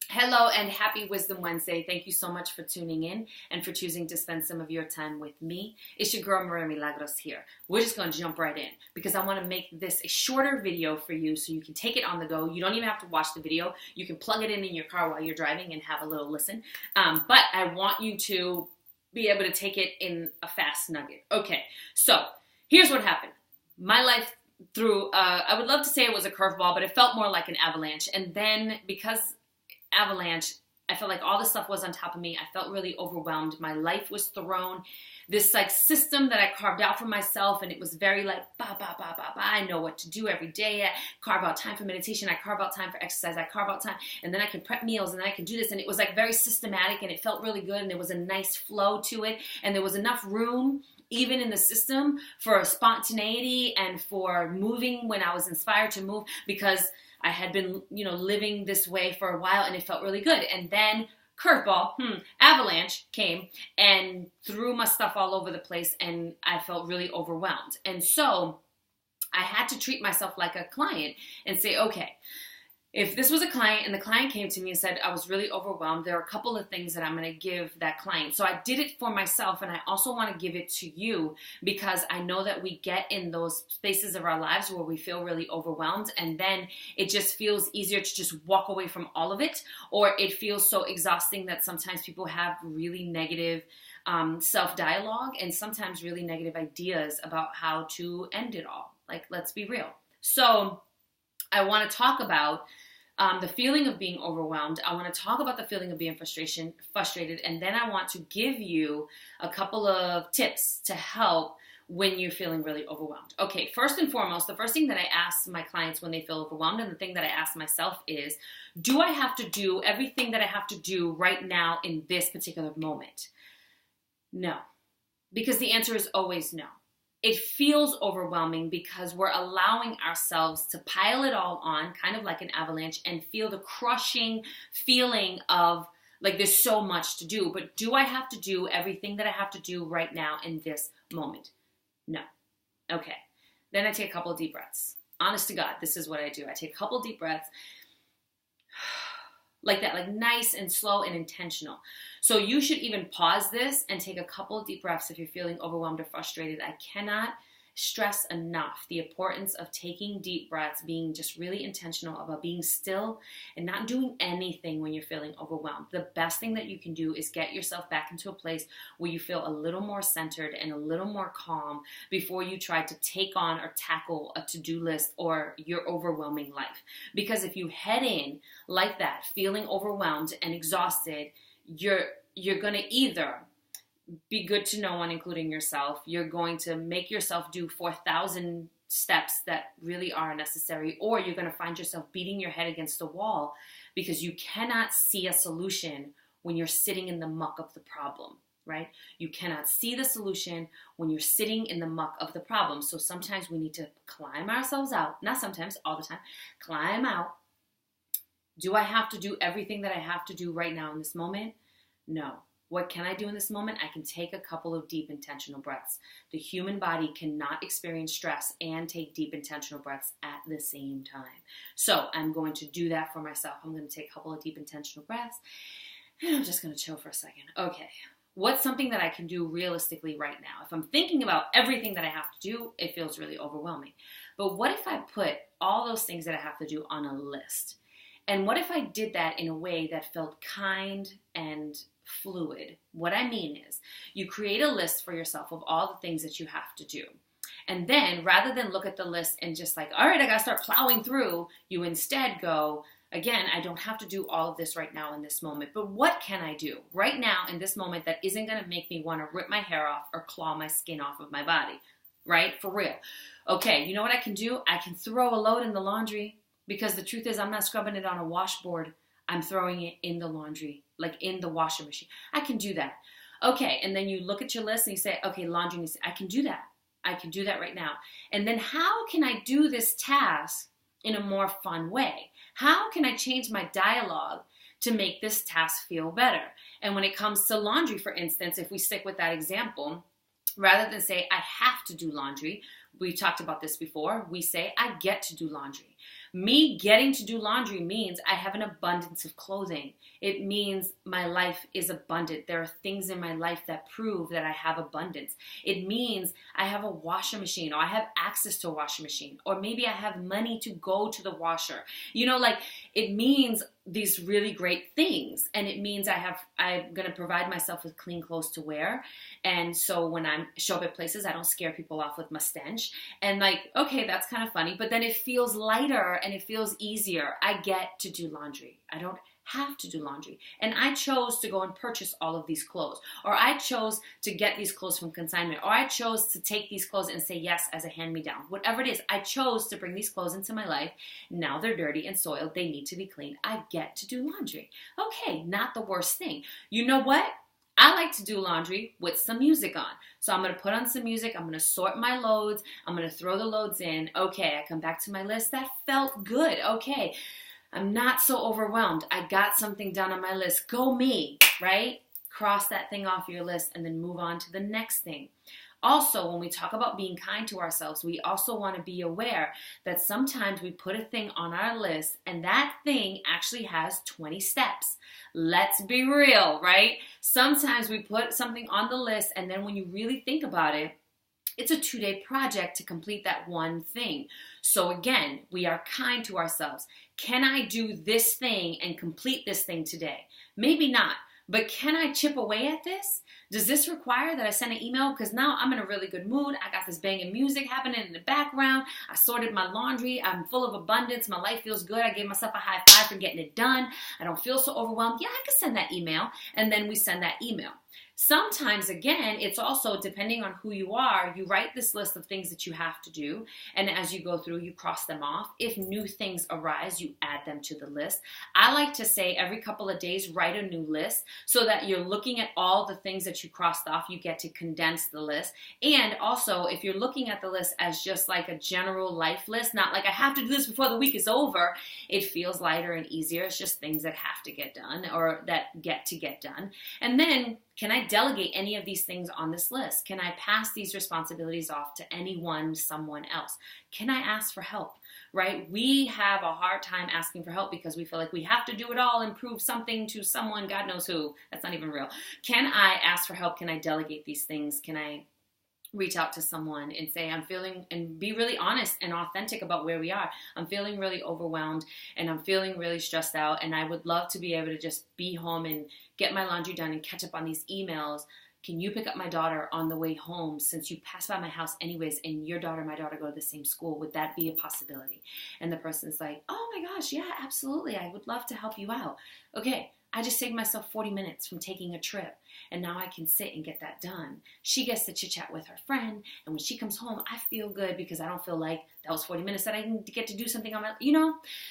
Hello and happy Wisdom Wednesday. Thank you so much for tuning in and for choosing to spend some of your time with me. It's your girl, Milagros here. We're just going to jump right in because I want to make this a shorter video for you so you can take it on the go. You don't even have to watch the video. You can plug it in your car while you're driving and have a little listen. But I want you to be able to take it in a fast nugget. Okay, so here's what happened. My life through, I would love to say it was a curveball, but it felt more like an avalanche. And then because avalanche, I felt like all this stuff was on top of me. I felt really overwhelmed. My life was thrown. This like system that I carved out for myself, and it was very like I know what to do every day. I carve out time for meditation. I carve out time for exercise. I carve out time, and then I can prep meals, and then I can do this. And it was like very systematic, and it felt really good, and there was a nice flow to it, and there was enough room even in the system for spontaneity and for moving when I was inspired to move, because I had been, living this way for a while, and it felt really good. And then curveball, avalanche came and threw my stuff all over the place, and I felt really overwhelmed. And so I had to treat myself like a client and say, okay, if this was a client and the client came to me and said, I was really overwhelmed, there are a couple of things that I'm going to give that client. So I did it for myself, and I also want to give it to you because I know that we get in those spaces of our lives where we feel really overwhelmed, and then it just feels easier to just walk away from all of it, or it feels so exhausting that sometimes people have really negative self-dialogue and sometimes really negative ideas about how to end it all. Like, let's be real. So I want to talk about the feeling of being overwhelmed. I want to talk about the feeling of being frustrated, and then I want to give you a couple of tips to help when you're feeling really overwhelmed. Okay, first and foremost, the first thing that I ask my clients when they feel overwhelmed, and the thing that I ask myself is, do I have to do everything that I have to do right now in this particular moment? No, because the answer is always no. It feels overwhelming because we're allowing ourselves to pile it all on, kind of like an avalanche, and feel the crushing feeling of like there's so much to do. But do I have to do everything that I have to do right now in this moment? No. Okay. Then I take a couple of deep breaths. Honest to God, this is what I do. I take a couple of deep breaths like that, like nice and slow and intentional. So you should even pause this and take a couple of deep breaths if you're feeling overwhelmed or frustrated. I cannot stress enough the importance of taking deep breaths, being just really intentional about being still and not doing anything when you're feeling overwhelmed. The best thing that you can do is get yourself back into a place where you feel a little more centered and a little more calm before you try to take on or tackle a to-do list or your overwhelming life. Because if you head in like that, feeling overwhelmed and exhausted, you're going to either be good to no one, including yourself. You're going to make yourself do 4,000 steps that really are necessary, or you're going to find yourself beating your head against the wall because you cannot see a solution when you're sitting in the muck of the problem, right? You cannot see the solution when you're sitting in the muck of the problem. So sometimes we need to climb ourselves out. Not sometimes, all the time. Climb out. Do I have to do everything that I have to do right now in this moment? No. What can I do in this moment? I can take a couple of deep intentional breaths. The human body cannot experience stress and take deep intentional breaths at the same time. So I'm going to do that for myself. I'm going to take a couple of deep intentional breaths, and I'm just going to chill for a second. Okay, what's something that I can do realistically right now? If I'm thinking about everything that I have to do, it feels really overwhelming. But what if I put all those things that I have to do on a list? And what if I did that in a way that felt kind and fluid? What I mean is, you create a list for yourself of all the things that you have to do. And then rather than look at the list and just like, all right, I got to start plowing through, you instead go, again, I don't have to do all of this right now in this moment, but what can I do right now in this moment that isn't going to make me want to rip my hair off or claw my skin off of my body, right? For real. Okay, you know what I can do? I can throw a load in the laundry, because the truth is I'm not scrubbing it on a washboard. I'm throwing it in the laundry, like in the washing machine. I can do that. Okay, and then you look at your list and you say, okay, laundry needs, I can do that. I can do that right now. And then how can I do this task in a more fun way? How can I change my dialogue to make this task feel better? And when it comes to laundry, for instance, if we stick with that example, rather than say, I have to do laundry, we've talked about this before, we say, I get to do laundry. Me getting to do laundry means I have an abundance of clothing. It means my life is abundant. There are things in my life that prove that I have abundance. It means I have a washing machine, or I have access to a washing machine, or maybe I have money to go to the washer. Like it means these really great things. And it means I'm going to provide myself with clean clothes to wear. And so when I show up at places, I don't scare people off with my stench. And like, okay, that's kind of funny, but then it feels lighter and it feels easier. I get to do laundry. I don't have to do laundry. And I chose to go and purchase all of these clothes, or I chose to get these clothes from consignment, or I chose to take these clothes and say yes as a hand-me-down. Whatever it is, I chose to bring these clothes into my life. Now they're dirty and soiled. They need to be cleaned. I get to do laundry. Okay, not the worst thing. You know what? I like to do laundry with some music on. So I'm going to put on some music. I'm going to sort my loads. I'm going to throw the loads in. Okay, I come back to my list. That felt good. Okay, I'm not so overwhelmed. I got something done on my list. Go me, right? Cross that thing off your list and then move on to the next thing. Also, when we talk about being kind to ourselves, we also want to be aware that sometimes we put a thing on our list and that thing actually has 20 steps. Let's be real, right? Sometimes we put something on the list and then when you really think about it, it's a 2-day project to complete that one thing. So again, we are kind to ourselves. Can I do this thing and complete this thing today? Maybe not, but can I chip away at this? Does this require that I send an email? Because now I'm in a really good mood. I got this banging music happening in the background. I sorted my laundry. I'm full of abundance. My life feels good. I gave myself a high five for getting it done. I don't feel so overwhelmed. Yeah, I could send that email. And then we send that email. Sometimes, again, it's also depending on who you are, you write this list of things that you have to do, and as you go through, you cross them off. If new things arise, you add them to the list. I like to say every couple of days, write a new list so that you're looking at all the things that you crossed off, you get to condense the list. And also, if you're looking at the list as just like a general life list, not like I have to do this before the week is over, it feels lighter and easier. It's just things that have to get done or that get to get done. And then, can I delegate any of these things on this list? Can I pass these responsibilities off to someone else? Can I ask for help, right? We have a hard time asking for help because we feel like we have to do it all and prove something to someone, God knows who. That's not even real. Can I ask for help? Can I delegate these things? Can I reach out to someone and say, I'm feeling, and be really honest and authentic about where we are. I'm feeling really overwhelmed and I'm feeling really stressed out and I would love to be able to just be home and get my laundry done and catch up on these emails. Can you pick up my daughter on the way home since you pass by my house anyways and your daughter and my daughter go to the same school? Would that be a possibility? And the person's like, oh my gosh, yeah, absolutely. I would love to help you out. Okay. I just saved myself 40 minutes from taking a trip, and now I can sit and get that done. She gets to chit-chat with her friend, and when she comes home, I feel good because I don't feel like that was 40 minutes that I can get to do something on my,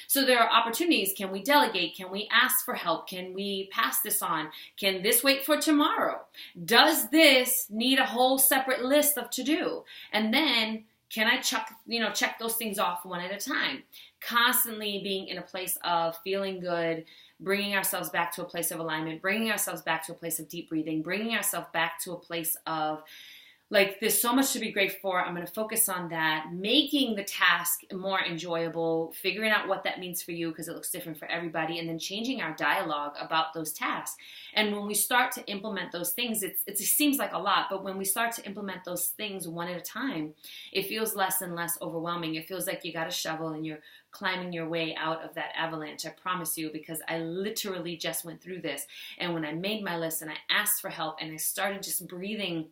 So there are opportunities. Can we delegate? Can we ask for help? Can we pass this on? Can this wait for tomorrow? Does this need a whole separate list of to-do? And then can I check those things off one at a time? Constantly being in a place of feeling good, bringing ourselves back to a place of alignment, bringing ourselves back to a place of deep breathing, bringing ourselves back to a place of like, there's so much to be grateful for. I'm going to focus on that, making the task more enjoyable, figuring out what that means for you because it looks different for everybody, and then changing our dialogue about those tasks. And when we start to implement those things, it seems like a lot, but when we start to implement those things one at a time, it feels less and less overwhelming. It feels like you got a shovel and you're climbing your way out of that avalanche. I promise you, because I literally just went through this. And when I made my list and I asked for help and I started just breathing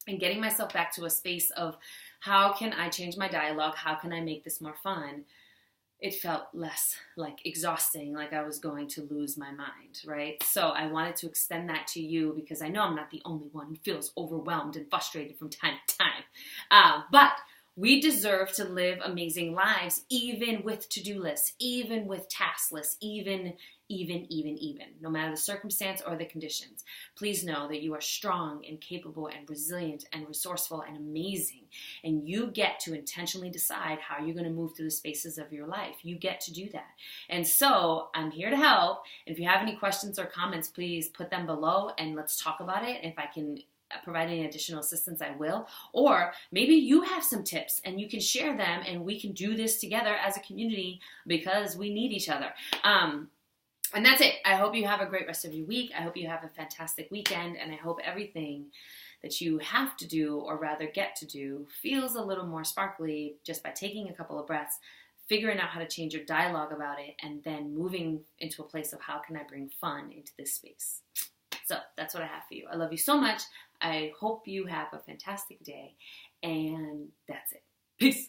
and getting myself back to a space of how can I change my dialogue? How can I make this more fun? It felt less like exhausting, like I was going to lose my mind, right? So I wanted to extend that to you because I know I'm not the only one who feels overwhelmed and frustrated from time to time. But we deserve to live amazing lives, even with to-do lists, even with task lists, even, no matter the circumstance or the conditions. Please know that you are strong and capable and resilient and resourceful and amazing. And you get to intentionally decide how you're going to move through the spaces of your life. You get to do that. And so I'm here to help. And if you have any questions or comments, please put them below and let's talk about it. If I can provide any additional assistance, I will. Or maybe you have some tips and you can share them and we can do this together as a community because we need each other. And that's it. I hope you have a great rest of your week. I hope you have a fantastic weekend, and I hope everything that you have to do, or rather get to do, feels a little more sparkly just by taking a couple of breaths, figuring out how to change your dialogue about it, and then moving into a place of how can I bring fun into this space. So that's what I have for you. I love you so much. I hope you have a fantastic day, and that's it. Peace.